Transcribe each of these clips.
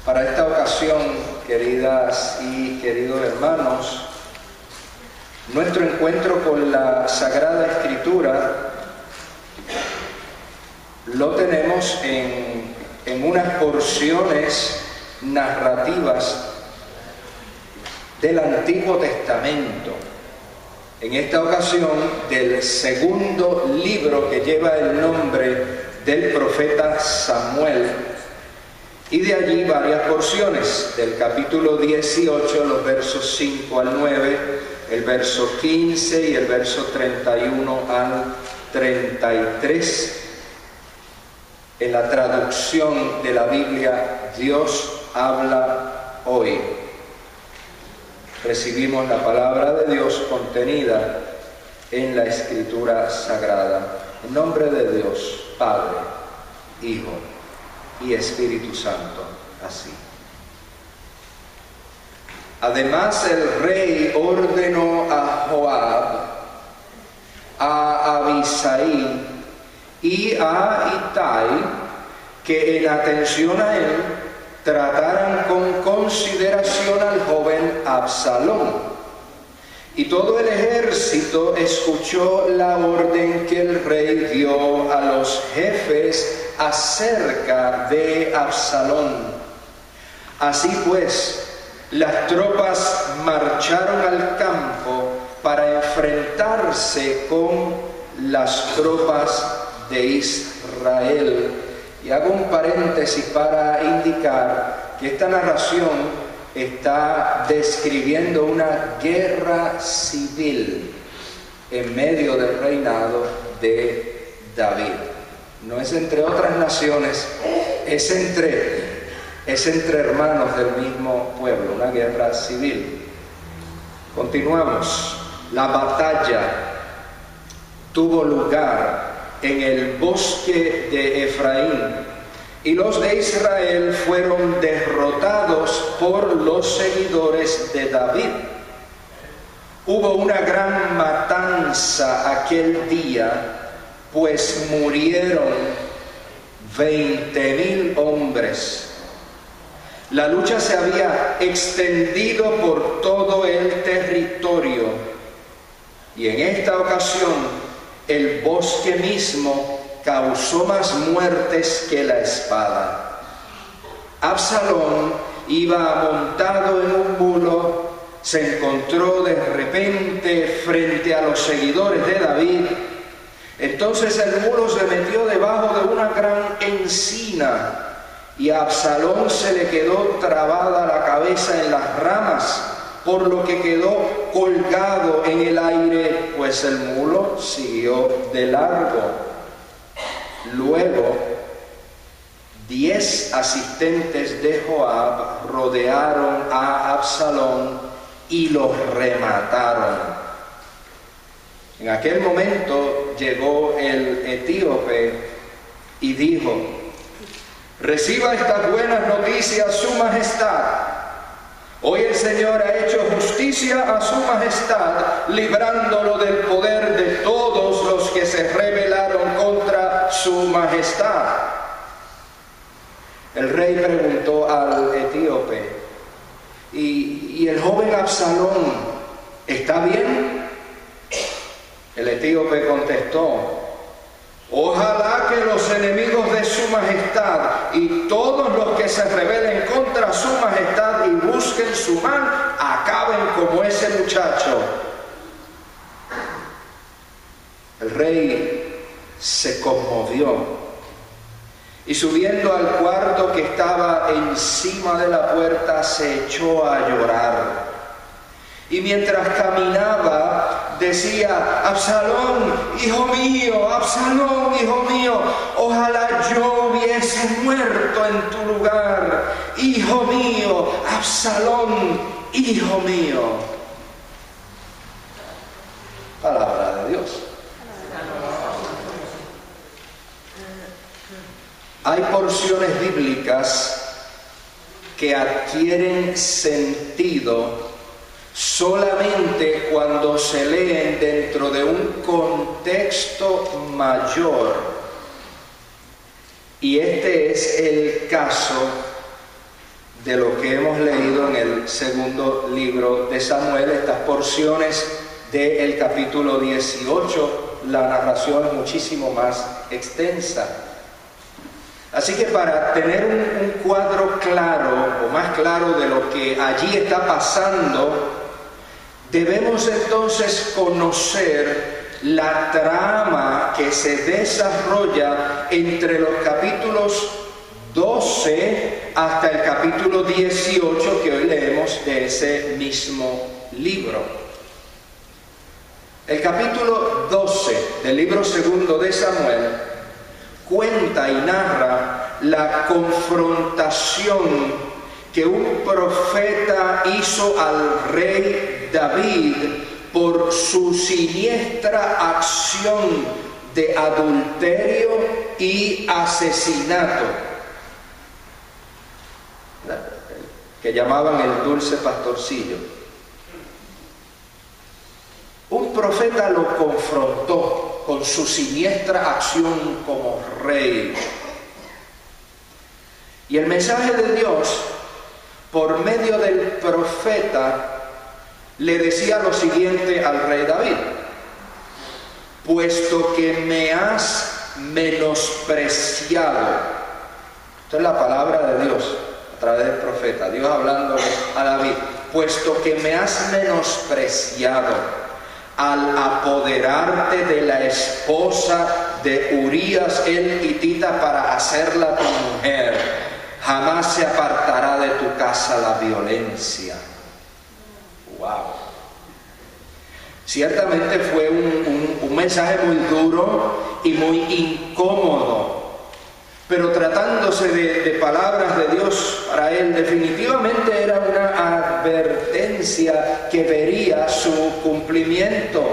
Para esta ocasión, queridas y queridos hermanos, nuestro encuentro con la Sagrada Escritura lo tenemos en unas porciones narrativas del Antiguo Testamento. En esta ocasión, del segundo libro que lleva el nombre del profeta Samuel. Y de allí varias porciones, del capítulo 18, los versos 5 al 9, el verso 15 y el verso 31 al 33. En la traducción de la Biblia, Dios habla hoy. Recibimos la palabra de Dios contenida en la Escritura Sagrada. En nombre de Dios, Padre, Hijo y Espíritu Santo, así. Además, el rey ordenó a Joab, a Abisai y a Itai que en atención a él trataran con consideración al joven Absalón. Y todo el ejército escuchó la orden que el rey dio a los jefes acerca de Absalón. Así pues, las tropas marcharon al campo para enfrentarse con las tropas de Israel. Y hago un paréntesis para indicar que esta narración está describiendo una guerra civil en medio del reinado de David. No es entre otras naciones, es entre hermanos del mismo pueblo, una guerra civil. Continuamos. La batalla tuvo lugar en el bosque de Efraín, y los de Israel fueron derrotados por los seguidores de David. Hubo una gran matanza aquel día, pues murieron 20,000 hombres. La lucha se había extendido por todo el territorio, y en esta ocasión el bosque mismo causó más muertes que la espada. Absalón iba montado en un mulo, se encontró de repente frente a los seguidores de David. Entonces el mulo se metió debajo de una gran encina y a Absalón se le quedó trabada la cabeza en las ramas, por lo que quedó colgado en el aire, pues el mulo siguió de largo. Luego, 10 asistentes de Joab rodearon a Absalón y lo remataron. En aquel momento llegó el etíope y dijo: reciba estas buenas noticias su majestad. Hoy el Señor ha hecho justicia a su majestad, librándolo del poder de todos los que se rebelaron contra su majestad. El rey preguntó al etíope: ¿Y el joven Absalón está bien? El etíope contestó: ojalá que los enemigos de su majestad y todos los que se rebelen contra su majestad y busquen su mal, acaben como ese muchacho. El rey se conmovió y, subiendo al cuarto que estaba encima de la puerta, se echó a llorar. Y mientras caminaba decía: Absalón, hijo mío, Absalón, hijo mío, ojalá yo hubiese muerto en tu lugar. Hijo mío, Absalón, hijo mío. Palabra de Dios. Hay porciones bíblicas que adquieren sentido solamente cuando se leen dentro de un contexto mayor. Y este es el caso de lo que hemos leído en el segundo libro de Samuel, estas porciones del capítulo 18, la narración es muchísimo más extensa. Así que para tener un cuadro claro, o más claro de lo que allí está pasando, debemos entonces conocer la trama que se desarrolla entre los capítulos 12 hasta el capítulo 18 que hoy leemos de ese mismo libro. El capítulo 12 del libro segundo de Samuel cuenta y narra la confrontación que un profeta hizo al rey David por su siniestra acción de adulterio y asesinato, que llamaban el dulce pastorcillo. Un profeta lo confrontó con su siniestra acción como rey. Y el mensaje de Dios, por medio del profeta, le decía lo siguiente al rey David: puesto que me has menospreciado. Esta es la palabra de Dios a través del profeta, Dios hablando a David. Puesto que me has menospreciado al apoderarte de la esposa de Urías el hitita para hacerla tu mujer, jamás se apartará de tu casa la violencia. Wow. Ciertamente fue un mensaje muy duro y muy incómodo, pero tratándose de palabras de Dios para él, definitivamente era una advertencia que vería su cumplimiento.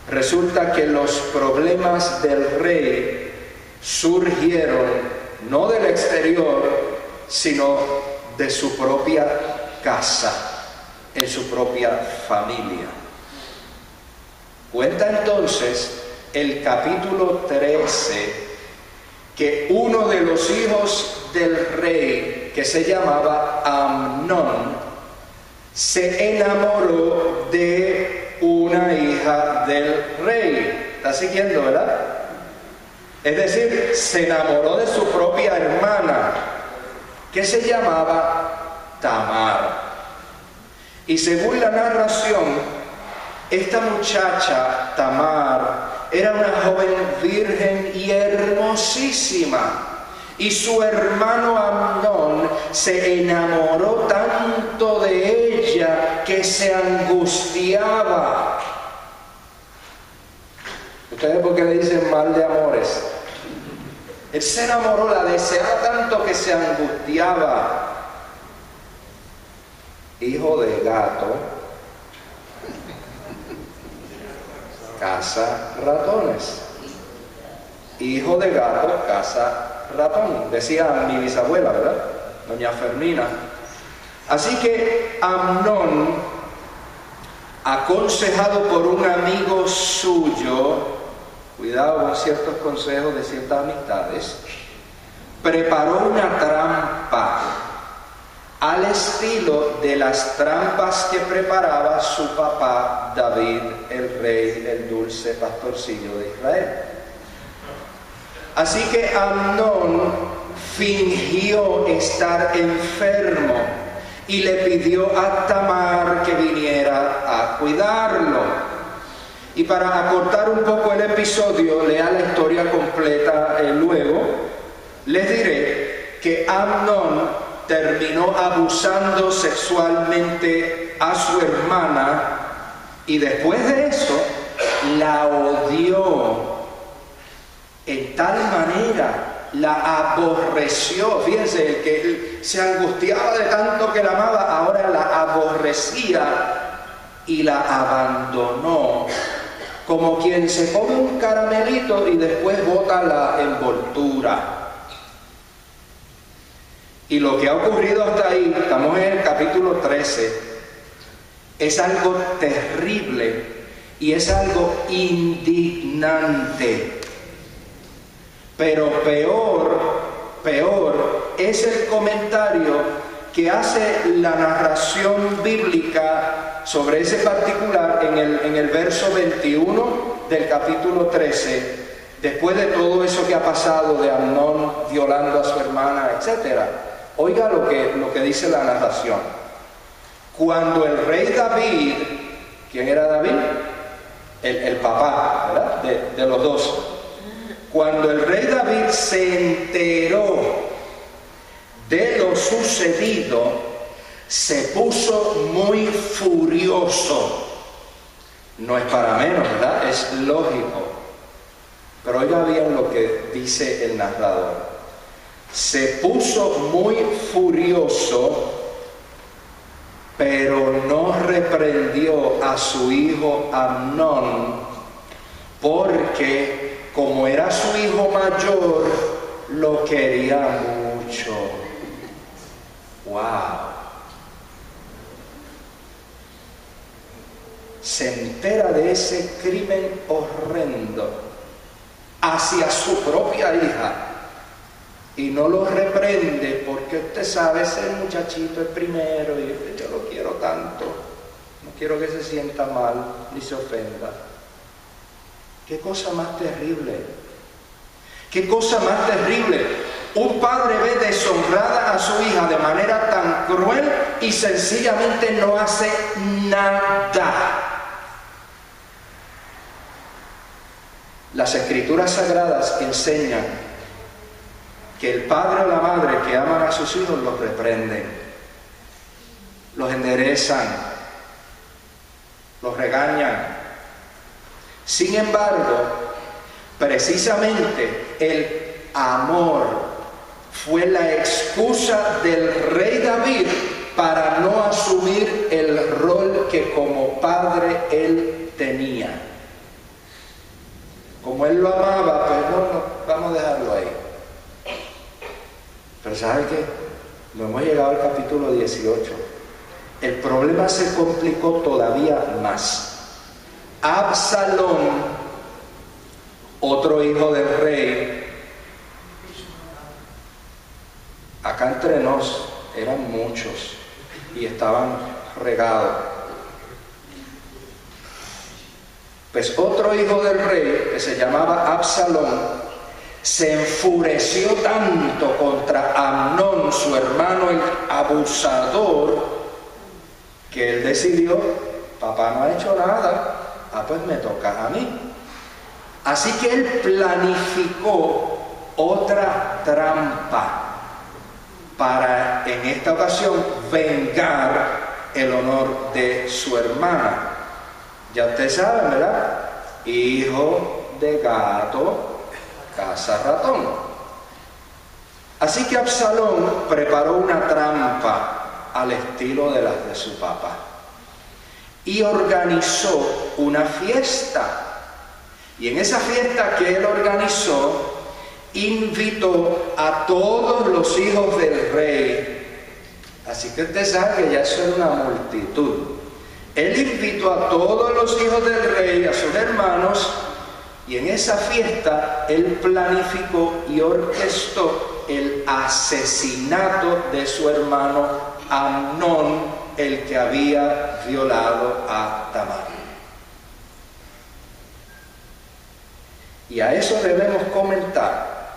Resulta que los problemas del rey surgieron no del exterior, sino de su propia casa, en su propia familia. Cuenta entonces el capítulo 13 que uno de los hijos del rey, que se llamaba Amnón, se enamoró de una hija del rey. ¿Está siguiendo, verdad? Es decir, se enamoró de su propia hermana, que se llamaba Tamar. Y según la narración, esta muchacha, Tamar, era una joven virgen y hermosísima. Y su hermano Amnón se enamoró tanto de ella que se angustiaba. ¿Ustedes por qué le dicen mal de amores? Él se enamoró, la deseaba tanto que se angustiaba. Hijo de gato, caza ratones. Hijo de gato, caza ratón, decía mi bisabuela, ¿verdad? Doña Fermina. Así que Amnón, aconsejado por un amigo suyo, cuidado con ciertos consejos de ciertas amistades, preparó una trampa al estilo de las trampas que preparaba su papá David, el rey, el dulce pastorcillo de Israel. Así que Amnón fingió estar enfermo y le pidió a Tamar que viniera a cuidarlo. Y para acortar un poco el episodio, lea la historia completa luego, les diré que Amnón terminó abusando sexualmente a su hermana y después de eso la odió en tal manera, la aborreció. Fíjense, el que se angustiaba de tanto que la amaba, ahora la aborrecía y la abandonó, como quien se come un caramelito y después bota la envoltura. Y lo que ha ocurrido hasta ahí, estamos en el capítulo 13, es algo terrible y es algo indignante. Pero peor es el comentario que hace la narración bíblica sobre ese particular en el verso 21 del capítulo 13, después de todo eso que ha pasado de Amnón violando a su hermana, etc. Oiga lo que dice la narración. Cuando el rey David, ¿quién era David? El papá, ¿verdad? De los dos. Cuando el rey David se enteró de lo sucedido, se puso muy furioso. No es para menos, ¿verdad? Es lógico. Pero oiga bien lo que dice el narrador. Se puso muy furioso, pero no reprendió a su hijo Amnón, porque como era su hijo mayor, lo quería mucho. ¡Wow! Se entera de ese crimen horrendo hacia su propia hija y no lo reprende, porque usted sabe, ese muchachito es primero y yo lo quiero tanto, no quiero que se sienta mal ni se ofenda. ¡Qué cosa más terrible! ¡Qué cosa más terrible! Un padre ve deshonrada a su hija de manera tan cruel y sencillamente no hace nada. Las escrituras sagradas enseñan que el padre o la madre que aman a sus hijos los reprenden, los enderezan, los regañan. Sin embargo, precisamente el amor fue la excusa del rey David para no asumir el rol que como padre él tenía. Como él lo amaba, pues no, vamos a dejarlo ahí. Pero ¿sabe qué? No hemos llegado al capítulo 18. El problema se complicó todavía más. Absalón, otro hijo del rey, acá entre nos eran muchos y estaban regados. Pues otro hijo del rey, que se llamaba Absalón, se enfureció tanto contra Amnón, su hermano el abusador, que él decidió: papá no ha hecho nada, pues me toca a mí. Así que él planificó otra trampa para, en esta ocasión, vengar el honor de su hermana. Ya ustedes saben, ¿verdad? Hijo de gato, caza ratón. Así que Absalón preparó una trampa al estilo de las de su papá y organizó una fiesta. Y en esa fiesta que él organizó, invitó a todos los hijos del rey. Así que usted sabe que ya eso era una multitud. Él invitó a todos los hijos del rey, a sus hermanos, y en esa fiesta él planificó y orquestó el asesinato de su hermano Amnón, el que había violado a Tamar. Y a eso debemos comentar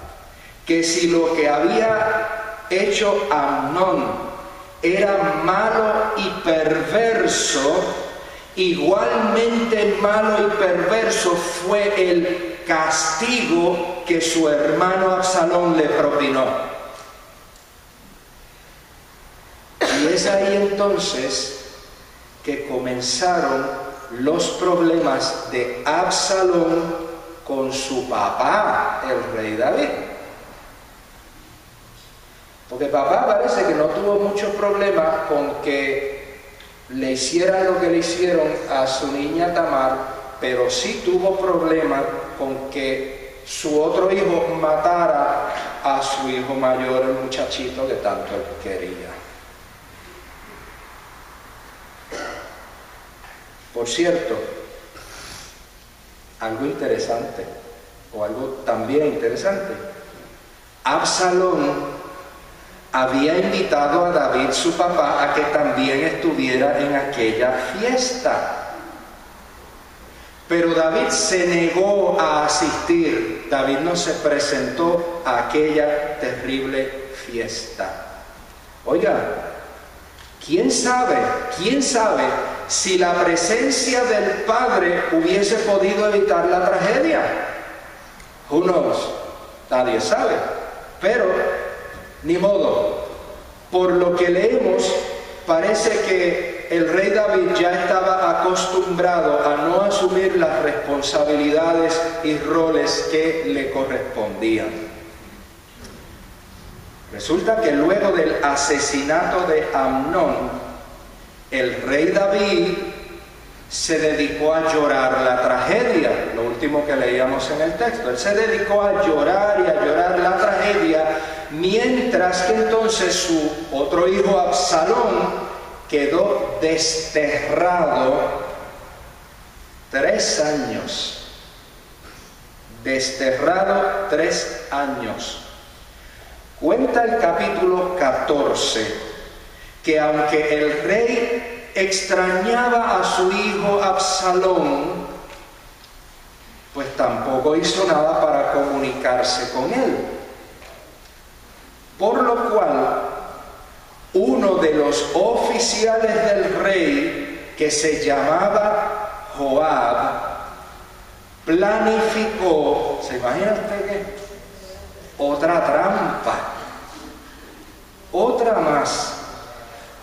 que si lo que había hecho Amnón era malo y perverso, igualmente malo y perverso fue el castigo que su hermano Absalón le propinó. Y es ahí entonces que comenzaron los problemas de Absalón con su papá, el rey David. Porque papá parece que no tuvo mucho problema con que le hicieran lo que le hicieron a su niña Tamar, pero sí tuvo problema con que su otro hijo matara a su hijo mayor, el muchachito que tanto él quería. Por cierto, algo interesante, o algo también interesante, Absalón había invitado a David, su papá, a que también estuviera en aquella fiesta. Pero David se negó a asistir. David no se presentó a aquella terrible fiesta. Oiga, ¿quién sabe si la presencia del Padre hubiese podido evitar la tragedia? Who knows? Nadie sabe. Pero, ni modo. Por lo que leemos, parece que el rey David ya estaba acostumbrado a no asumir las responsabilidades y roles que le correspondían. Resulta que luego del asesinato de Amnón, el rey David se dedicó a llorar la tragedia, lo último que leíamos en el texto. Él se dedicó a llorar y a llorar la tragedia, mientras que entonces su otro hijo Absalón quedó desterrado 3 años. Desterrado 3 años. Cuenta el capítulo 14 que aunque el rey extrañaba a su hijo Absalón, pues tampoco hizo nada para comunicarse con él. Por lo cual, uno de los oficiales del rey, que se llamaba Joab, planificó, ¿se imagina usted qué? Otra trampa, otra más.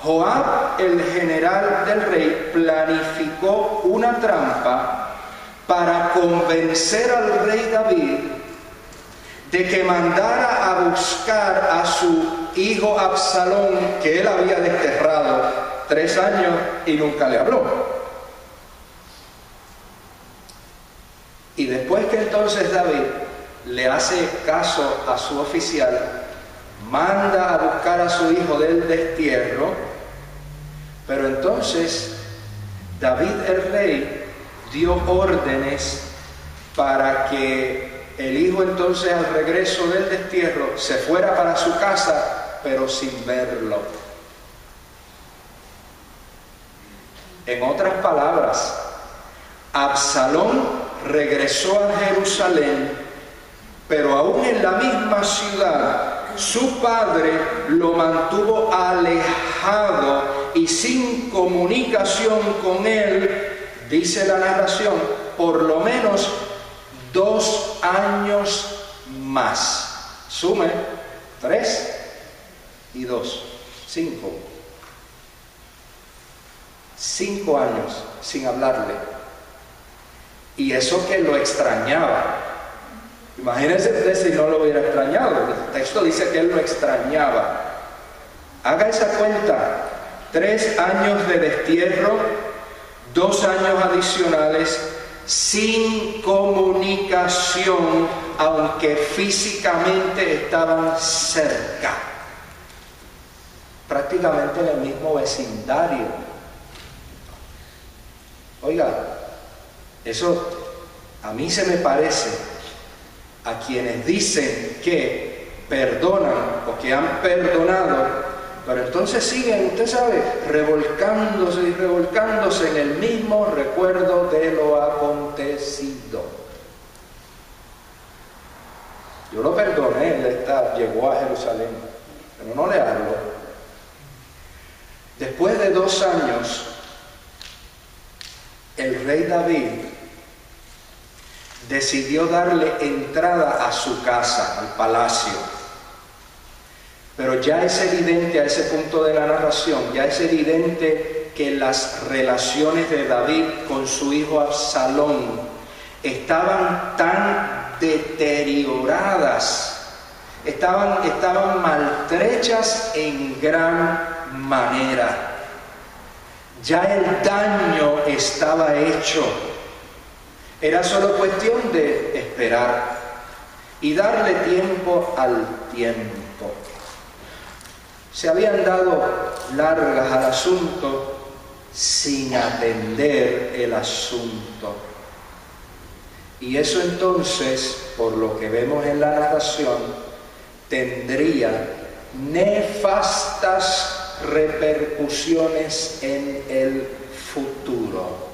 Joab, el general del rey, planificó una trampa para convencer al rey David de que mandara a buscar a su hijo Absalón, que él había desterrado 3 años y nunca le habló. Y después que entonces David le hace caso a su oficial, manda a buscar a su hijo del destierro. Pero entonces David el rey dio órdenes para que el hijo entonces al regreso del destierro se fuera para su casa, pero sin verlo. En otras palabras, Absalón regresó a Jerusalén, pero aún en la misma ciudad, su padre lo mantuvo alejado y sin comunicación con él, dice la narración, por lo menos 2 años más. Sume 3 y 2, 5. 5 años sin hablarle. Y eso que lo extrañaba. Imagínense usted si no lo hubiera extrañado. El texto dice que él lo extrañaba. Haga esa cuenta. 3 años de destierro, 2 años adicionales, sin comunicación, aunque físicamente estaban cerca. Prácticamente en el mismo vecindario. Oiga, eso a mí se me parece a quienes dicen que perdonan o que han perdonado, pero entonces siguen, usted sabe, revolcándose y revolcándose en el mismo recuerdo de lo acontecido. Yo lo perdoné, él llegó a Jerusalén, pero no le hablo. Después de 2 años, el rey David decidió darle entrada a su casa, al palacio. Pero ya es evidente a ese punto de la narración, ya es evidente que las relaciones de David con su hijo Absalón estaban tan deterioradas, estaban maltrechas en gran manera. Ya el daño estaba hecho. Era solo cuestión de esperar y darle tiempo al tiempo. Se habían dado largas al asunto sin atender el asunto. Y eso entonces, por lo que vemos en la narración, tendría nefastas repercusiones en el futuro.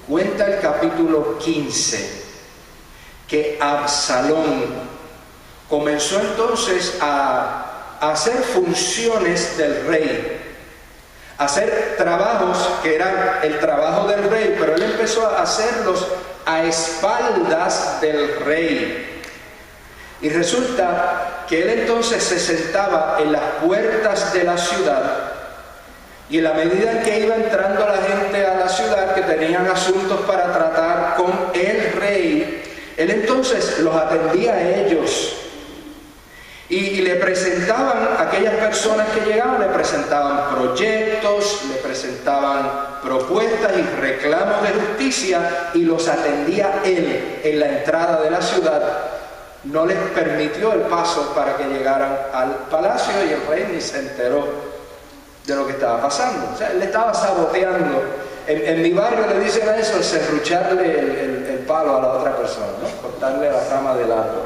Cuenta el capítulo 15 que Absalón comenzó entonces a hacer funciones del rey, a hacer trabajos que eran el trabajo del rey, pero él empezó a hacerlos a espaldas del rey. Y resulta que él entonces se sentaba en las puertas de la ciudad, y en la medida en que iba entrando la gente a la ciudad que tenían asuntos para tratar con el rey, él entonces los atendía a ellos y le presentaban a aquellas personas que llegaban, le presentaban proyectos, le presentaban propuestas y reclamos de justicia, y los atendía él en la entrada de la ciudad. No les permitió el paso para que llegaran al palacio, y el rey ni se enteró de lo que estaba pasando. O sea, él le estaba saboteando. En mi barrio le dicen a eso, serrucharle el palo a la otra persona, ¿no? Cortarle la rama del árbol.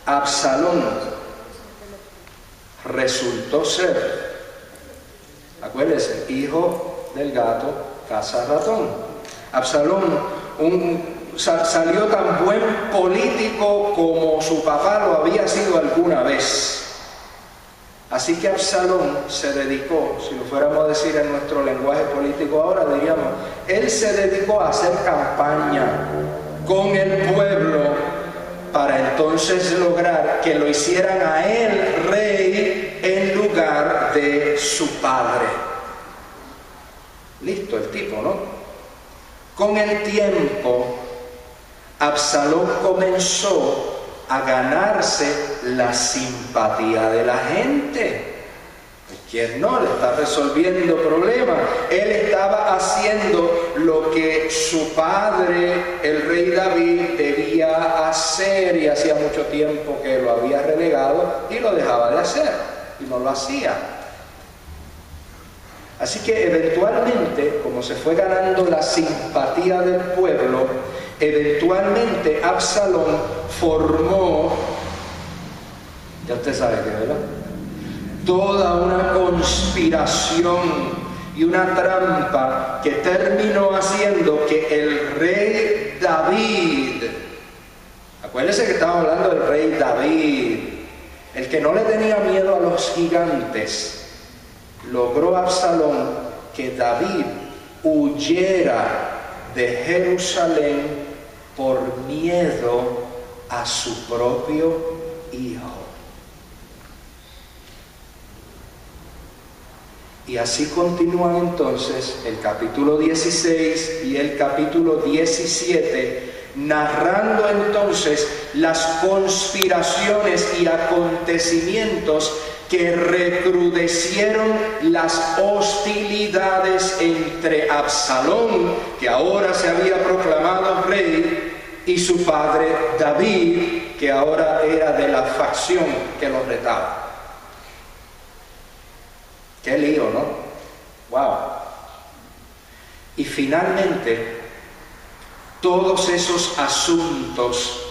Absalón resultó ser, acuérdense, hijo del gato caza ratón. Absalón salió tan buen político como su papá lo había sido alguna vez. Así que Absalón se dedicó, si lo fuéramos a decir en nuestro lenguaje político ahora, diríamos, él se dedicó a hacer campaña con el pueblo para entonces lograr que lo hicieran a él rey en lugar de su padre. Listo el tipo, ¿no? Con el tiempo, Absalón comenzó a ganarse la simpatía de la gente. ¿Quién no? Le está resolviendo problemas. Él estaba haciendo lo que su padre, el rey David, debía hacer, y hacía mucho tiempo que lo había relegado y lo dejaba de hacer, y no lo hacía. Así que eventualmente, como se fue ganando la simpatía del pueblo, eventualmente Absalón formó, ya usted sabe qué, ¿verdad? Toda una conspiración y una trampa que terminó haciendo que el rey David, acuérdense que estamos hablando del rey David, el que no le tenía miedo a los gigantes, logró Absalón que David huyera de Jerusalén por miedo a su propio hijo. Y así continúan entonces el capítulo 16 y el capítulo 17, narrando entonces las conspiraciones y acontecimientos que recrudecieron las hostilidades entre Absalón, que ahora se había proclamado rey, y su padre David, que ahora era de la facción que lo retaba. Qué lío, ¿no? ¡Wow! Y finalmente, todos esos asuntos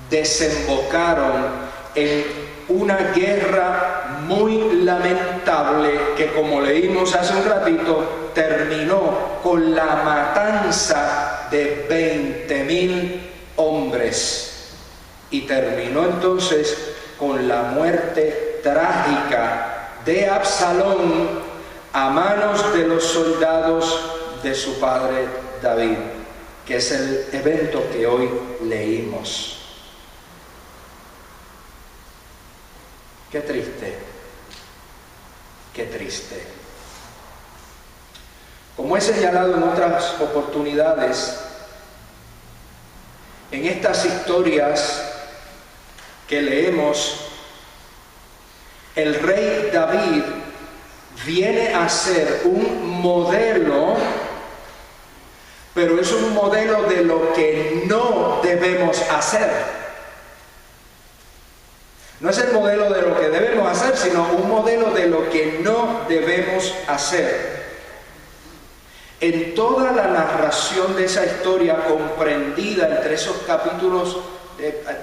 desembocaron en una guerra muy lamentable que, como leímos hace un ratito, terminó con la matanza de 20,000 hombres, y terminó entonces con la muerte trágica de Absalón a manos de los soldados de su padre David, que es el evento que hoy leímos. Qué triste, qué triste. Como he señalado en otras oportunidades, en estas historias que leemos, el rey David viene a ser un modelo, pero es un modelo de lo que no debemos hacer. No es el modelo de lo que debemos hacer, sino un modelo de lo que no debemos hacer. En toda la narración de esa historia comprendida entre esos capítulos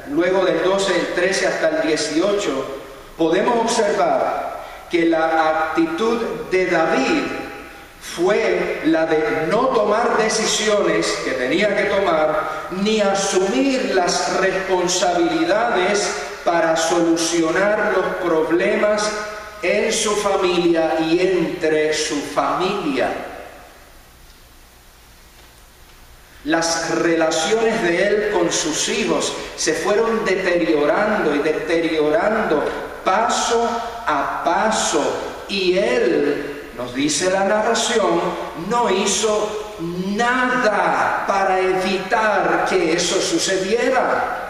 luego del 12, el 13 hasta el 18, podemos observar que la actitud de David fue la de no tomar decisiones que tenía que tomar, ni asumir las responsabilidades para solucionar los problemas en su familia y entre su familia. Las relaciones de él con sus hijos se fueron deteriorando y deteriorando paso a paso, y él, nos dice la narración, no hizo nada para evitar que eso sucediera.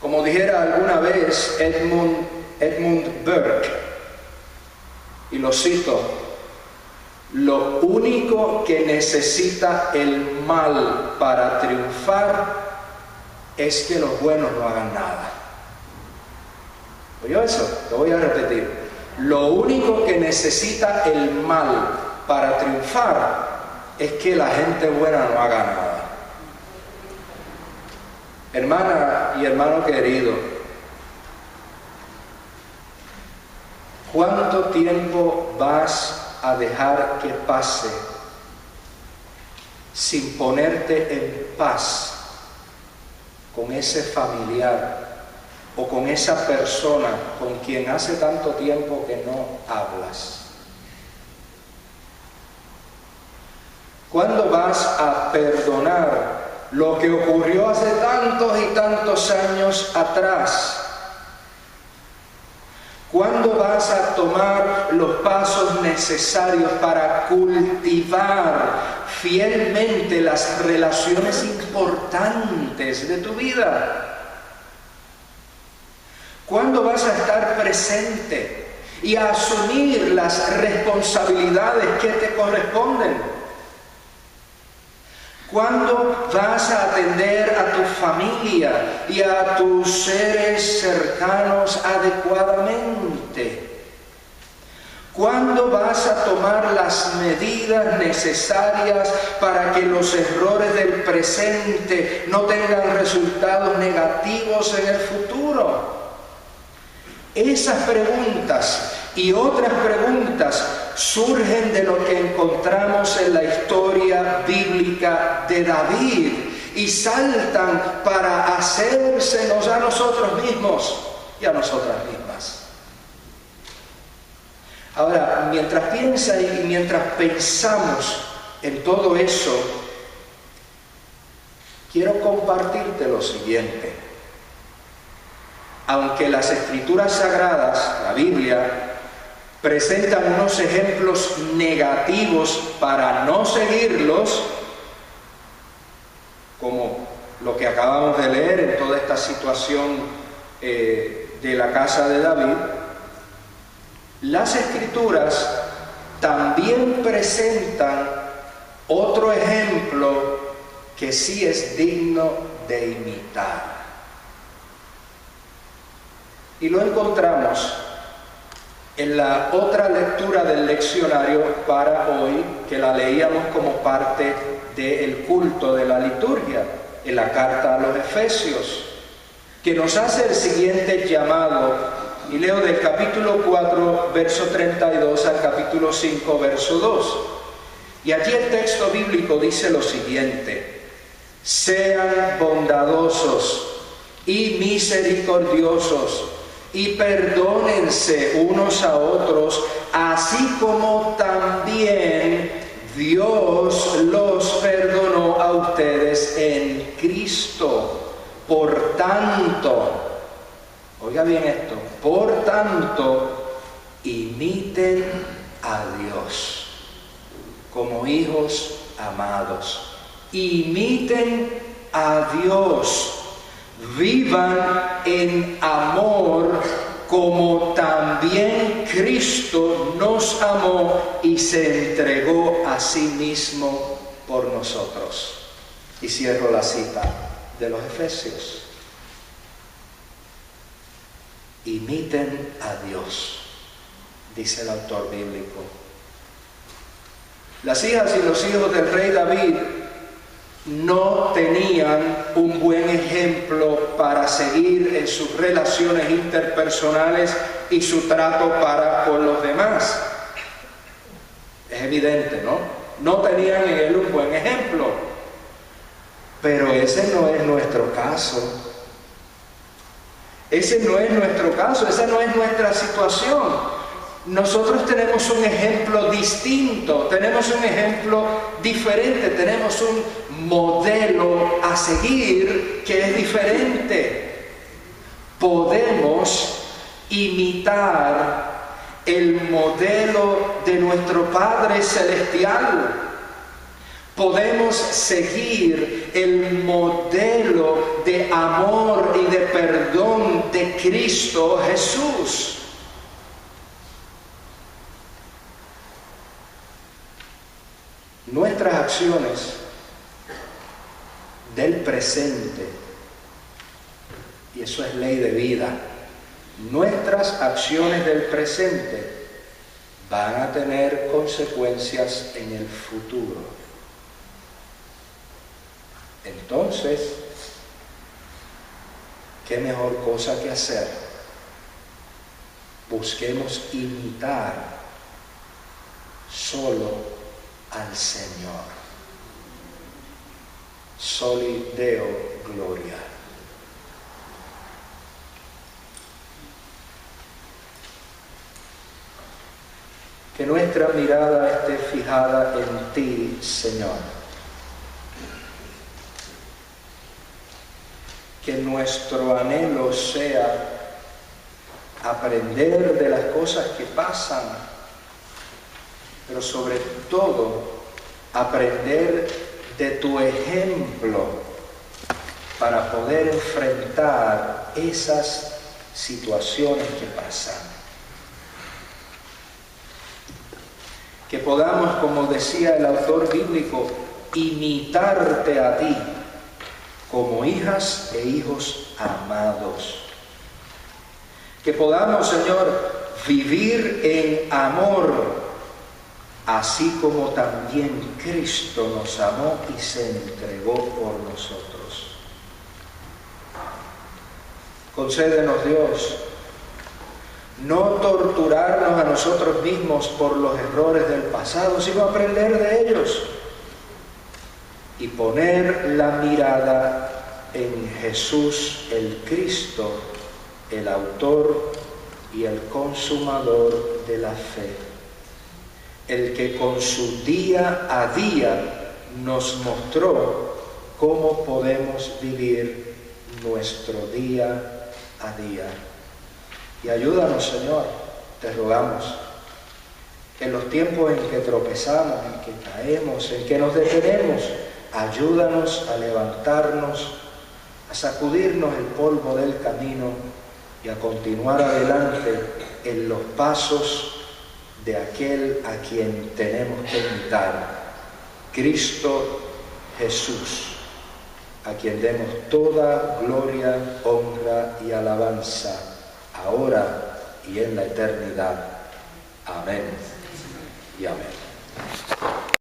Como dijera alguna vez Edmund Burke, y lo cito: lo único que necesita el mal para triunfar es que los buenos no hagan nada. ¿Oyó eso? Lo voy a repetir. Lo único que necesita el mal para triunfar es que la gente buena no haga nada. Hermana y hermano querido, ¿cuánto tiempo vas a dejar que pase sin ponerte en paz con ese familiar o con esa persona con quien hace tanto tiempo que no hablas? ¿Cuándo vas a perdonar lo que ocurrió hace tantos y tantos años atrás? ¿Cuándo vas a tomar los pasos necesarios para cultivar fielmente las relaciones importantes de tu vida? ¿Cuándo vas a estar presente y a asumir las responsabilidades que te corresponden? ¿Cuándo vas a atender a tu familia y a tus seres cercanos adecuadamente? ¿Cuándo vas a tomar las medidas necesarias para que los errores del presente no tengan resultados negativos en el futuro? Esas preguntas y otras preguntas surgen de lo que encontramos en la historia bíblica de David y saltan para hacérsenos a nosotros mismos y a nosotras mismas. Ahora, mientras piensas y mientras pensamos en todo eso, quiero compartirte lo siguiente. Aunque las Escrituras Sagradas, la Biblia, presentan unos ejemplos negativos para no seguirlos, como lo que acabamos de leer en toda esta situación de la casa de David, las Escrituras también presentan otro ejemplo que sí es digno de imitar. Y lo encontramos en la otra lectura del leccionario para hoy, que la leíamos como parte del culto de la liturgia, en la carta a los Efesios, que nos hace el siguiente llamado, y leo del capítulo 4, verso 32 al capítulo 5, verso 2. Y allí el texto bíblico dice lo siguiente: sean bondadosos y misericordiosos, y perdónense unos a otros, así como también Dios los perdonó a ustedes en Cristo. Por tanto, oiga bien esto, por tanto, imiten a Dios como hijos amados. Imiten a Dios. Vivan en amor como también Cristo nos amó y se entregó a sí mismo por nosotros. Y cierro la cita de los Efesios. Imiten a Dios, dice el autor bíblico. Las hijas y los hijos del rey David no tenían un buen ejemplo para seguir en sus relaciones interpersonales y su trato para con los demás. Es evidente, ¿no? No tenían en él un buen ejemplo. Pero ese no es nuestro caso. Ese no es nuestro caso, esa no es nuestra situación. Nosotros tenemos un ejemplo distinto, tenemos un ejemplo diferente, tenemos un modelo a seguir que es diferente. Podemos imitar el modelo de nuestro Padre Celestial. Podemos seguir el modelo de amor y de perdón de Cristo Jesús. Nuestras acciones del presente, y eso es ley de vida, nuestras acciones del presente van a tener consecuencias en el futuro. Entonces, ¿qué mejor cosa que hacer? Busquemos imitar solo al Señor. Soli Deo Gloria. Que nuestra mirada esté fijada en ti, Señor. Que nuestro anhelo sea aprender de las cosas que pasan, pero sobre todo aprender de tu ejemplo para poder enfrentar esas situaciones que pasan. Que podamos, como decía el autor bíblico, imitarte a ti como hijas e hijos amados. Que podamos, Señor, vivir en amor, así como también Cristo nos amó y se entregó por nosotros. Concédenos, Dios, no torturarnos a nosotros mismos por los errores del pasado, sino aprender de ellos y poner la mirada en Jesús el Cristo, el autor y el consumador de la fe, el que con su día a día nos mostró cómo podemos vivir nuestro día a día. Y ayúdanos, Señor, te rogamos, en los tiempos en que tropezamos, en que caemos, en que nos detenemos, ayúdanos a levantarnos, a sacudirnos el polvo del camino y a continuar adelante en los pasos de aquel a quien tenemos que imitar, Cristo Jesús, a quien demos toda gloria, honra y alabanza, ahora y en la eternidad. Amén y amén.